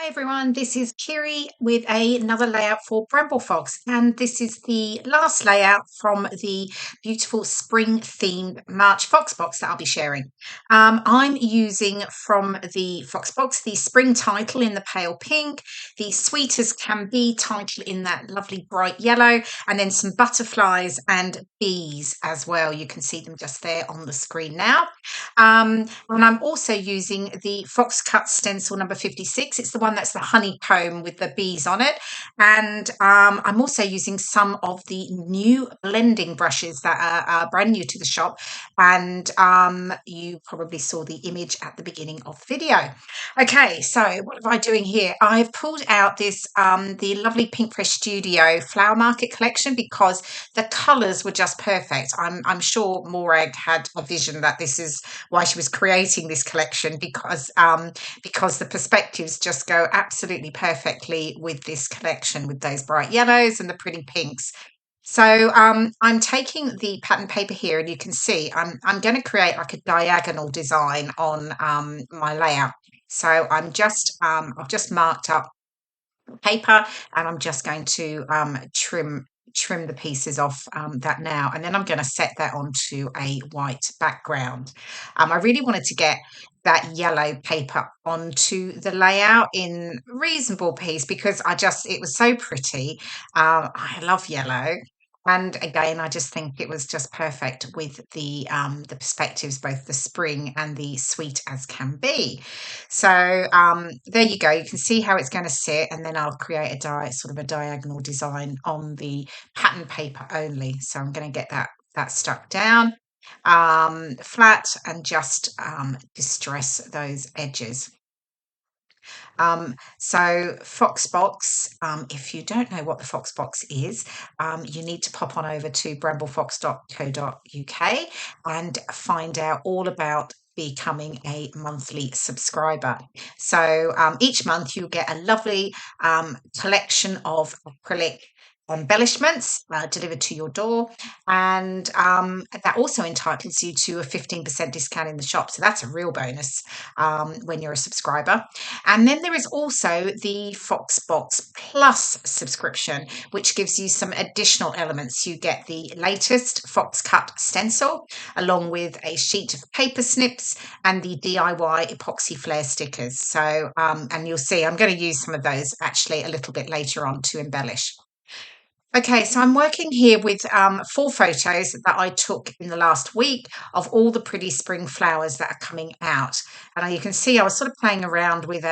Hi everyone, this is Kirei with another layout for Bramble Fox, and this is the last layout from the beautiful spring themed March Fox box that I'll be sharing. I'm using from the Fox box the spring title in the pale pink, the sweet as can be title in that lovely bright yellow, and then some butterflies and bees as well. You can see them just there on the screen now. And I'm also using the Fox Cut stencil number 56. It's the one that's the honeycomb with the bees on it. And I'm also using some of the new blending brushes that are brand new to the shop. And you probably saw the image at the beginning of the video. Okay, so what am I doing here? I've pulled out this the lovely Pinkfresh Studio Flower Market collection because the colours were just perfect. I'm sure Morag had a vision that this is why she was creating this collection because the perspectives just go absolutely perfectly with this collection with those bright yellows and the pretty pinks. So I'm taking the pattern paper here, and you can see I'm going to create like a diagonal design on my layout. So I've just marked up paper, and I'm just going to trim the pieces off that now, and then I'm going to set that onto a white background. I really wanted to get that yellow paper onto the layout in reasonable piece because it was so pretty. I love yellow. And again, I just think it was just perfect with the perspectives, both the spring and the sweet as can be. So there you go. You can see how it's going to sit, and then I'll create sort of a diagonal design on the pattern paper only. So I'm going to get that stuck down flat and just distress those edges. So Foxbox, if you don't know what the Foxbox is, you need to pop on over to bramblefox.co.uk and find out all about becoming a monthly subscriber. So each month you get a lovely collection of acrylic embellishments delivered to your door, and that also entitles you to a 15% discount in the shop. So that's a real bonus when you're a subscriber. And then there is also the Foxbox Plus subscription, which gives you some additional elements. You get the latest Fox Cut stencil, along with a sheet of paper snips and the DIY epoxy flare stickers. So, and you'll see I'm going to use some of those actually a little bit later on to embellish. Okay, so I'm working here with 4 photos that I took in the last week of all the pretty spring flowers that are coming out. And you can see I was sort of playing around with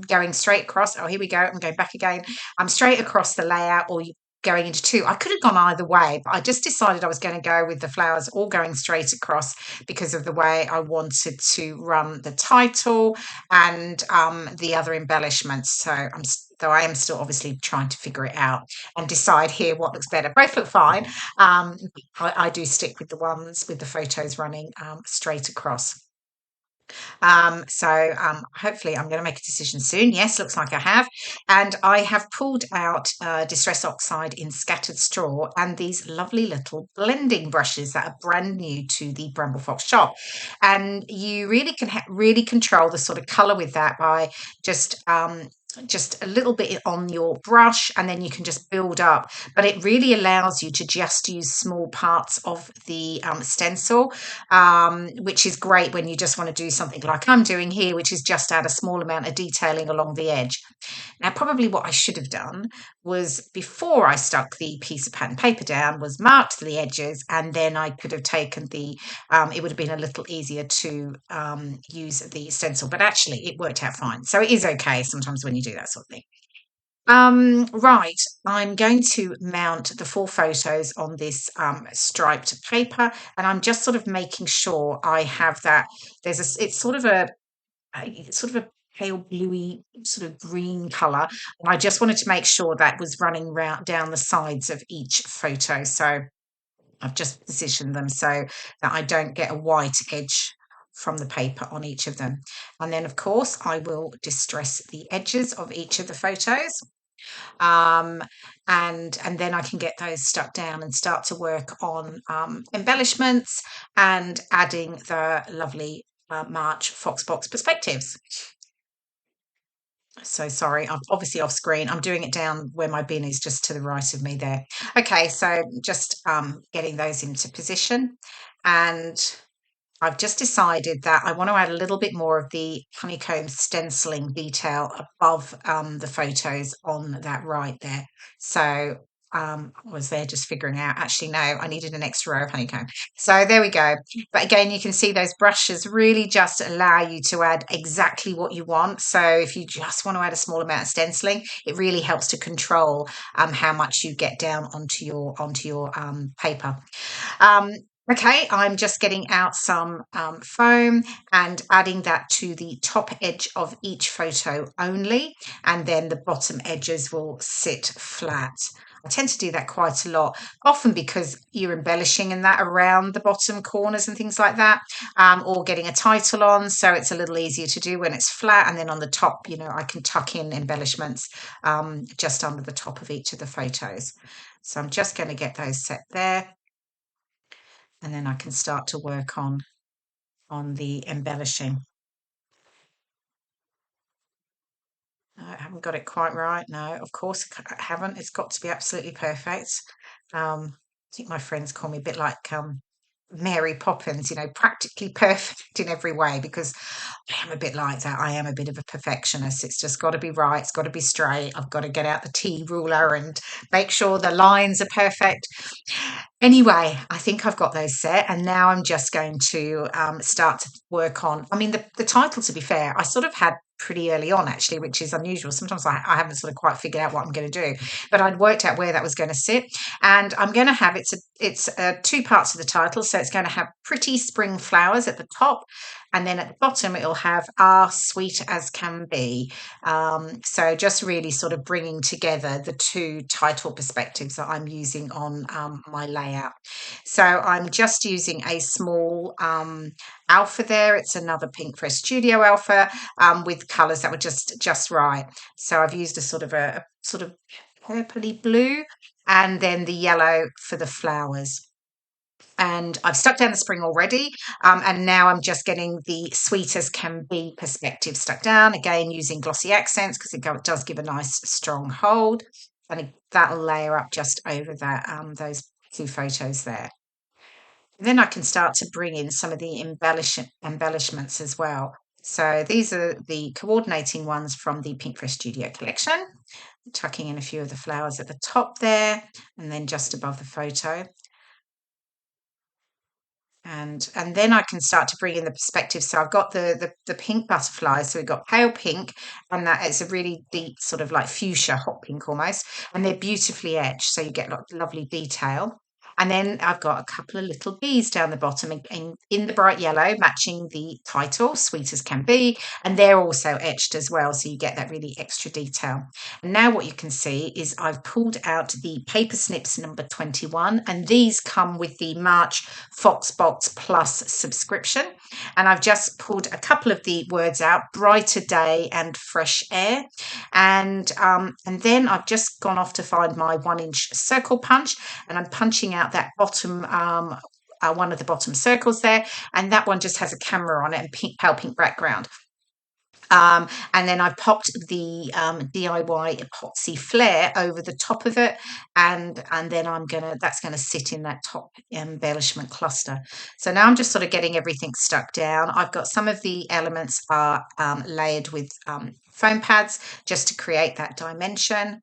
going straight across. Oh, here we go. I'm going back again. I'm straight across the layout, or you going into two. I could have gone either way, but I just decided I was going to go with the flowers all going straight across because of the way I wanted to run the title and the other embellishments. So though I am still obviously trying to figure it out and decide here what looks better. Both look fine. I do stick with the ones with the photos running straight across. Hopefully I'm going to make a decision soon. Yes, looks like I have. And I have pulled out Distress Oxide in Scattered Straw and these lovely little blending brushes that are brand new to the Bramble Fox shop. And you really can really control the sort of colour with that by just a little bit on your brush, and then you can just build up, but it really allows you to just use small parts of the stencil, which is great when you just want to do something like I'm doing here, which is just add a small amount of detailing along the edge. Now, probably what I should have done was, before I stuck the piece of pattern paper down, was marked the edges, and then I could have taken it would have been a little easier to use the stencil, but actually it worked out fine. So it is okay sometimes when you do that sort of thing. Right, I'm going to mount the 4 photos on this striped paper, and I'm just sort of making sure I have that. It's sort of a pale bluey sort of green colour, and I just wanted to make sure that was running round down the sides of each photo. So I've just positioned them so that I don't get a white edge from the paper on each of them. And then, of course, I will distress the edges of each of the photos. Um, and then I can get those stuck down and start to work on embellishments and adding the lovely March Foxbox perspectives. So sorry, I'm obviously off screen. I'm doing it down where my bin is, just to the right of me there. Okay, so just getting those into position. And I've just decided that I want to add a little bit more of the honeycomb stenciling detail above the photos on that right there. So I was there just figuring out, actually, no, I needed an extra row of honeycomb. So there we go. But again, you can see those brushes really just allow you to add exactly what you want. So if you just want to add a small amount of stenciling, it really helps to control how much you get down onto your paper. Um, okay, I'm just getting out some foam and adding that to the top edge of each photo only, and then the bottom edges will sit flat. I tend to do that quite a lot, often because you're embellishing in that around the bottom corners and things like that, or getting a title on. So it's a little easier to do when it's flat. And then on the top, I can tuck in embellishments just under the top of each of the photos. So I'm just going to get those set there, and then I can start to work on the embellishing. No, I haven't got it quite right. No, of course I haven't. It's got to be absolutely perfect. I think my friends call me a bit like Mary Poppins, practically perfect in every way, because I am a bit like that. I am a bit of a perfectionist. It's just got to be right. It's got to be straight. I've got to get out the T ruler and make sure the lines are perfect. Anyway, I think I've got those set, and now I'm just going to start to work on. I mean, the title, to be fair, I sort of had pretty early on, actually, which is unusual. Sometimes I haven't sort of quite figured out what I'm going to do, but I'd worked out where that was going to sit, and I'm going to have it's two parts of the title. So it's going to have pretty spring flowers at the top, and then at the bottom it'll have sweet as can be. So just really sort of bringing together the two title perspectives that I'm using on my layout. So I'm just using a small alpha there. It's another Pinkfresh Studio Alpha with colours that were just right. So I've used a sort of purpley blue, and then the yellow for the flowers. And I've stuck down the spring already, and now I'm just getting the sweet as can be perspective stuck down, again using glossy accents because it does give a nice strong hold, and that'll layer up just over that those two photos there. And then I can start to bring in some of the embellishments as well. So these are the coordinating ones from the Pinkfresh Studio collection, tucking in a few of the flowers at the top there, and then just above the photo. And then I can start to bring in the perspective. So I've got the pink butterflies. So we've got pale pink, and that is a really deep sort of like fuchsia, hot pink almost, and they're beautifully etched, so you get lovely detail. And then I've got a couple of little bees down the bottom in the bright yellow, matching the title, Sweet as Can Be, and they're also etched as well, so you get that really extra detail. And now what you can see is I've pulled out the paper snips number 21, and these come with the March Foxbox Plus subscription. And I've just pulled a couple of the words out: brighter day and fresh air. And then I've just gone off to find my 1-inch circle punch, and I'm punching out that bottom one of the bottom circles there, and that one just has a camera on it and pale pink background. And then I've popped the DIY epoxy flare over the top of it, and then that's gonna sit in that top embellishment cluster. So now I'm just sort of getting everything stuck down. I've got some of the elements are layered with foam pads just to create that dimension.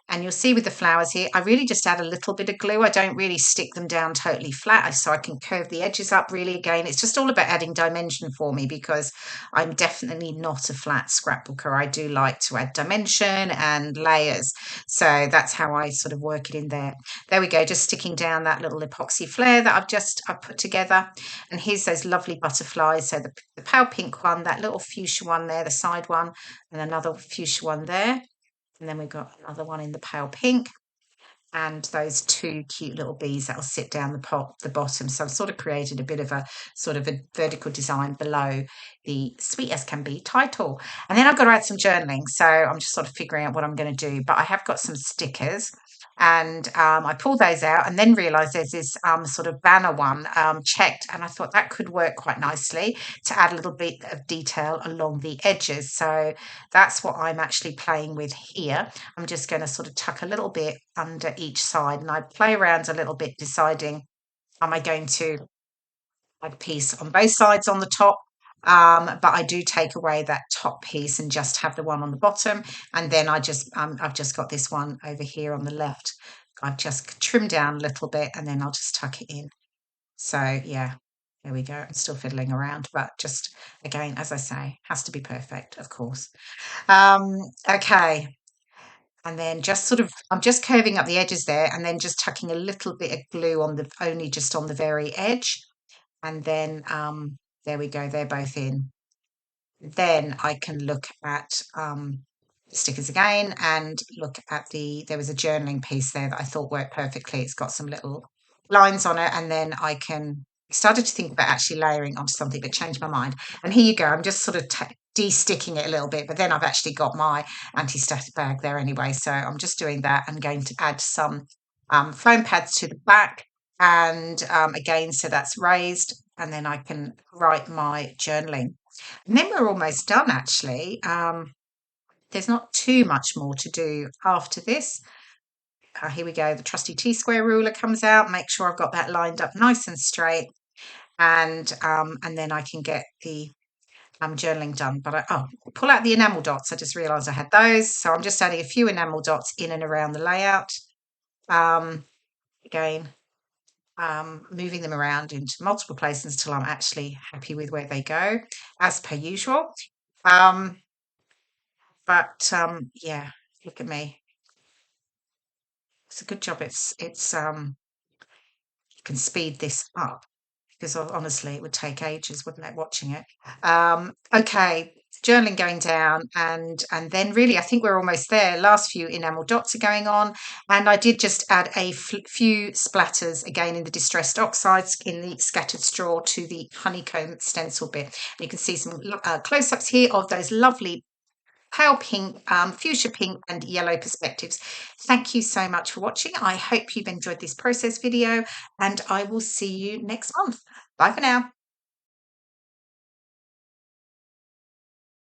And you'll see with the flowers here, I really just add a little bit of glue. I don't really stick them down totally flat, so I can curve the edges up really. Again, it's just all about adding dimension for me, because I'm definitely not a flat scrapbooker. I do like to add dimension and layers. So that's how I sort of work it in there. There we go, just sticking down that little epoxy flare that I've put together. And here's those lovely butterflies. So the pale pink one, that little fuchsia one there, the side one, and another fuchsia one there. And then we've got another one in the pale pink, and those two cute little bees that'll sit down the bottom. So I've sort of created a bit of a sort of a vertical design below the Sweet as Can Be title. And then I've got to add some journaling. So I'm just sort of figuring out what I'm going to do. But I have got some stickers. And I pulled those out and then realised there's this sort of banner one checked, and I thought that could work quite nicely to add a little bit of detail along the edges. So that's what I'm actually playing with here. I'm just going to sort of tuck a little bit under each side, and I play around a little bit deciding, am I going to add a piece on both sides on the top? But I do take away that top piece and just have the one on the bottom. And then I've just got this one over here on the left. I've just trimmed down a little bit and then I'll just tuck it in. So yeah, there we go. I'm still fiddling around, but just again, as I say, has to be perfect, of course. Okay. And then just sort of, I'm just curving up the edges there and then just tucking a little bit of glue on the, only just on the very edge. And then there we go, they're both in. Then I can look at stickers again and look at there was a journaling piece there that I thought worked perfectly. It's got some little lines on it, and then I can started to think about actually layering onto something, but changed my mind. And here you go. I'm just sort of de-sticking it a little bit, but then I've actually got my anti-static bag there anyway. So I'm just doing that. I'm going to add some foam pads to the back, and again, so that's raised, and then I can write my journaling. And then we're almost done, actually. There's not too much more to do after this. Here we go. The trusty T-square ruler comes out. Make sure I've got that lined up nice and straight. And then I can get the journaling done. But pull out the enamel dots. I just realised I had those. So I'm just adding a few enamel dots in and around the layout. Again, moving them around into multiple places until I'm actually happy with where they go, as per usual. Yeah, look at me. It's a good job. You can speed this up because honestly, it would take ages, wouldn't it, watching it? Okay, journaling going down, and then really, I think we're almost there. Last few enamel dots are going on, and I did just add a few splatters again in the distressed oxides in the scattered straw to the honeycomb stencil bit. You can see some close-ups here of those lovely pale pink, fuchsia pink and yellow perspectives. Thank you so much for watching. I hope you've enjoyed this process video, and I will see you next month. Bye for now.